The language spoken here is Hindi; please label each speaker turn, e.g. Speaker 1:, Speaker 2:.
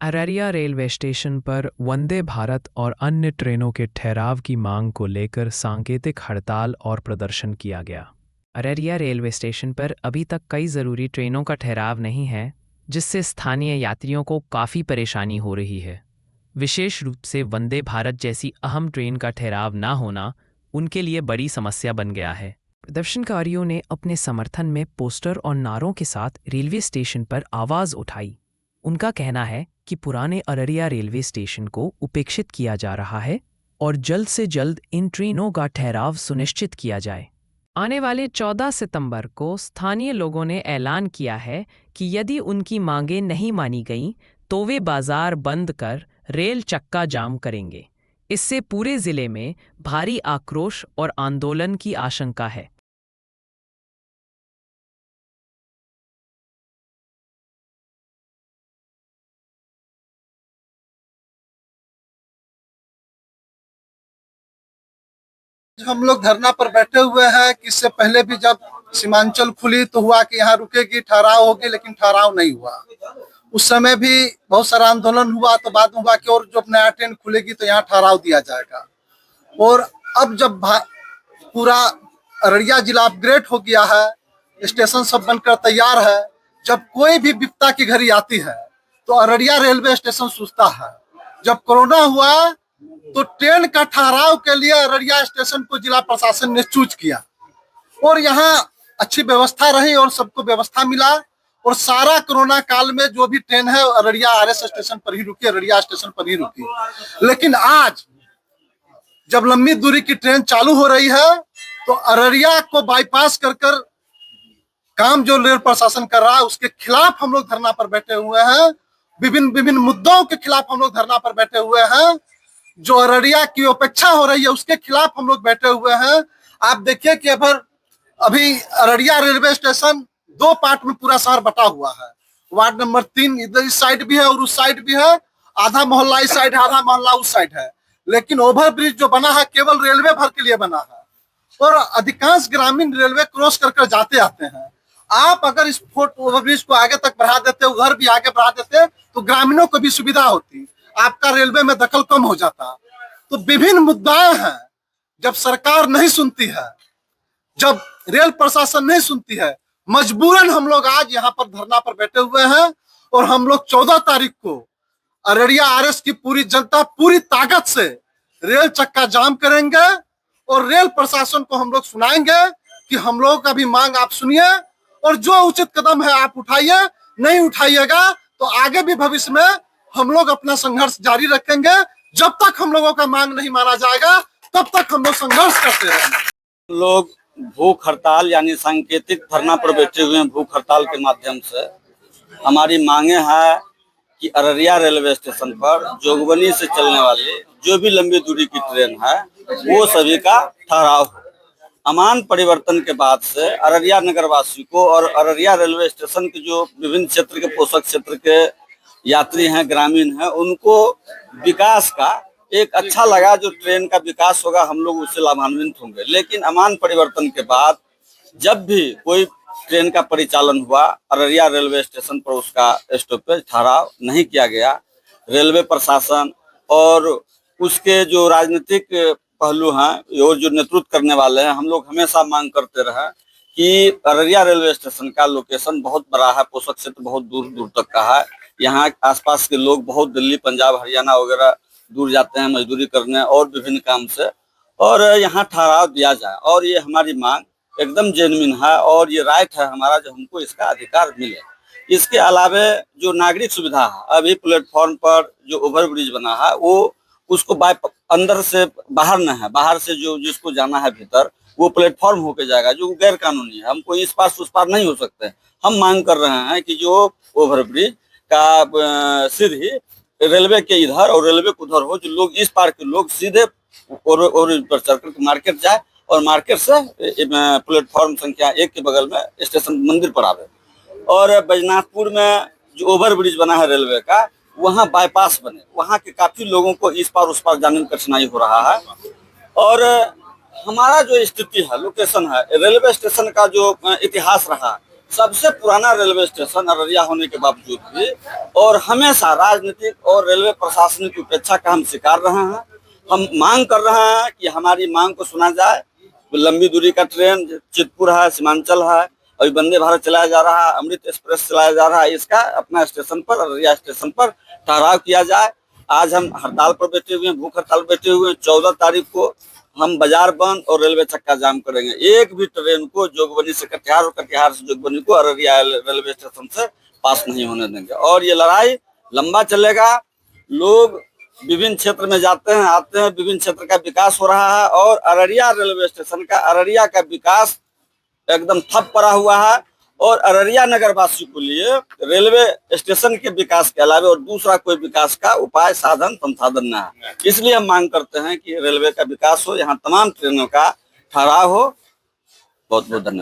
Speaker 1: अररिया रेलवे स्टेशन पर वंदे भारत और अन्य ट्रेनों के ठहराव की मांग को लेकर सांकेतिक हड़ताल और प्रदर्शन किया गया। अररिया रेलवे स्टेशन पर अभी तक कई ज़रूरी ट्रेनों का ठहराव नहीं है, जिससे स्थानीय यात्रियों को काफ़ी परेशानी हो रही है। विशेष रूप से वंदे भारत जैसी अहम ट्रेन का ठहराव ना होना उनके लिए बड़ी समस्या बन गया है। प्रदर्शनकारियों ने अपने समर्थन में पोस्टर और नारों के साथ रेलवे स्टेशन पर आवाज़ उठाई। उनका कहना है कि पुराने अररिया रेलवे स्टेशन को उपेक्षित किया जा रहा है और जल्द से जल्द इन ट्रेनों का ठहराव सुनिश्चित किया जाए। आने वाले 14 सितंबर को स्थानीय लोगों ने ऐलान किया है कि यदि उनकी मांगें नहीं मानी गईं तो वे बाजार बंद कर रेल चक्का जाम करेंगे। इससे पूरे जिले में भारी आक्रोश और आंदोलन की आशंका है।
Speaker 2: हम लोग धरना पर बैठे हुए हैं कि इससे पहले भी जब सीमांचल खुली तो हुआ कि यहाँ रुकेगी, ठहराव होगी, लेकिन ठहराव नहीं हुआ। उस समय भी बहुत सारा आंदोलन हुआ, तो बाद में हुआ कि और जब नया ट्रेन खुलेगी तो यहाँ ठहराव दिया जाएगा। और अब जब पूरा अररिया जिला अपग्रेड हो गया है, स्टेशन सब बनकर तैयार है, जब कोई भी विपदा की घड़ी आती है तो अररिया रेलवे स्टेशन सोचता है। जब कोरोना हुआ तो ट्रेन का ठहराव के लिए अररिया स्टेशन को जिला प्रशासन ने चूज किया और यहाँ अच्छी व्यवस्था रही और सबको व्यवस्था मिला। और सारा कोरोना काल में जो भी ट्रेन है अररिया आरएस स्टेशन पर ही रुकी, अररिया स्टेशन पर ही रुकी। लेकिन आज जब लंबी दूरी की ट्रेन चालू हो रही है तो अररिया को बाईपास कर कर काम जो रेल प्रशासन कर रहा है उसके खिलाफ हम लोग धरना पर बैठे हुए हैं। विभिन्न मुद्दों के खिलाफ हम लोग धरना पर बैठे हुए हैं। जो अररिया की उपेक्षा हो रही है उसके खिलाफ हम लोग बैठे हुए हैं। आप देखिए कि अभी अररिया रेलवे स्टेशन दो पार्ट में पूरा शहर बटा हुआ है। वार्ड नंबर 3 इधर इस साइड भी है और उस साइड भी है। आधा मोहल्ला इस साइड है, आधा मोहल्ला उस साइड है। लेकिन ओवर ब्रिज जो बना है केवल रेलवे भर के लिए बना है और अधिकांश ग्रामीण रेलवे क्रॉस कर कर जाते आते हैं। आप अगर इस ओवर ब्रिज को आगे तक बढ़ा देते, उधर भी आगे बढ़ा देते तो ग्रामीणों को भी सुविधा होती, आपका रेलवे में दखल कम हो जाता। तो विभिन्न मुद्दाएं हैं। जब सरकार नहीं सुनती है, जब रेल प्रशासन नहीं सुनती है, मजबूरन हम लोग आज यहाँ पर धरना पर बैठे हुए हैं। और हम लोग 14 तारीख को अररिया आरएस की पूरी जनता पूरी ताकत से रेल चक्का जाम करेंगे और रेल प्रशासन को हम लोग सुनाएंगे कि हम लोगों का भी मांग आप सुनिए और जो उचित कदम है आप उठाइए। नहीं उठाइएगा तो आगे भी भविष्य में हम लोग अपना संघर्ष जारी रखेंगे। जब तक हम लोगों का मांग नहीं माना जाएगा तब तक हम लोग संघर्ष करते रहेंगे।
Speaker 3: लोग भूख हड़ताल यानी सांकेतिक धरना पर बैठे हुए हैं। भूख हड़ताल के माध्यम से हमारी मांगे हैं कि अररिया रेलवे स्टेशन पर जोगबनी से चलने वाली जो भी लंबी दूरी की ट्रेन है वो सभी का ठहराव हो। अमान परिवर्तन के बाद से अररिया नगरवासी को और अररिया रेलवे स्टेशन के जो विभिन्न क्षेत्र के पोषक क्षेत्र के यात्री हैं, ग्रामीण हैं, उनको विकास का एक अच्छा लगा। जो ट्रेन का विकास होगा हम लोग उससे लाभान्वित होंगे। लेकिन अमान परिवर्तन के बाद जब भी कोई ट्रेन का परिचालन हुआ अररिया रेलवे स्टेशन पर उसका स्टॉपेज ठहराव नहीं किया गया। रेलवे प्रशासन और उसके जो राजनीतिक पहलू हैं और जो नेतृत्व करने वाले हैं, हम लोग हमेशा मांग करते रहे कि अररिया रेलवे स्टेशन का लोकेशन बहुत बड़ा है, पोषक क्षेत्र बहुत दूर दूर तक का है। यहाँ आसपास के लोग बहुत दिल्ली, पंजाब, हरियाणा वगैरह दूर जाते हैं मजदूरी करने और विभिन्न काम से, और यहाँ ठहराव दिया जाए। और ये हमारी मांग एकदम जेन्युइन है और ये राइट है हमारा, जो हमको इसका अधिकार मिले। इसके अलावे जो नागरिक सुविधा है, अभी प्लेटफॉर्म पर जो ओवर ब्रिज बना है वो उसको अंदर से बाहर न है, बाहर से जो जिसको जाना है भीतर वो प्लेटफॉर्म होके जाएगा, जो गैर कानूनी है। हमको इस पार उस पार नहीं हो सकते। हम मांग कर रहे हैं कि जो ओवर ब्रिज का सीधी रेलवे के इधर और रेलवे को उधर हो, जो लोग इस पार के लोग सीधे और पर चलकर मार्केट जाए और मार्केट से प्लेटफॉर्म संख्या 1 के बगल में स्टेशन मंदिर पर आवे। और बैजनाथपुर में जो ओवर ब्रिज बना है रेलवे का, वहाँ बाईपास बने, वहाँ के काफी लोगों को इस पार उस पार जाने में कठिनाई हो रहा है। और हमारा जो स्थिति है, लोकेशन है, रेलवे स्टेशन का जो इतिहास रहा सबसे पुराना रेलवे स्टेशन अररिया होने के बावजूद भी, और हमेशा राजनीतिक और रेलवे प्रशासन की उपेक्षा का हम शिकार रहे हैं। हम मांग कर रहे हैं कि हमारी मांग को सुना जाए। लंबी दूरी का ट्रेन चितपुर है, सीमांचल है, अभी वंदे भारत चलाया जा रहा है, अमृत एक्सप्रेस चलाया जा रहा है, इसका अपना स्टेशन पर, अररिया स्टेशन पर ठहराव किया जाए। आज हम हड़ताल पर बैठे हुए हैं, भूख हड़ताल बैठे हुए हैं। 14 तारीख को हम बाजार बंद और रेलवे चक्का जाम करेंगे। एक भी ट्रेन को जोगबनी से कटिहार और कटिहार से जोगबनी को अररिया रेलवे स्टेशन से पास नहीं होने देंगे, और ये लड़ाई लंबा चलेगा। लोग विभिन्न क्षेत्र में जाते हैं, आते हैं, विभिन्न क्षेत्र का विकास हो रहा है, और अररिया रेलवे स्टेशन का, अररिया का विकास एकदम ठप पड़ा हुआ है। और अररिया नगरवासी को लिए रेलवे स्टेशन के विकास के अलावा और दूसरा कोई विकास का उपाय, साधन, संसाधन न है। इसलिए हम मांग करते हैं कि रेलवे का विकास हो, यहाँ तमाम ट्रेनों का ठहराव हो। बहुत बहुत धन्यवाद।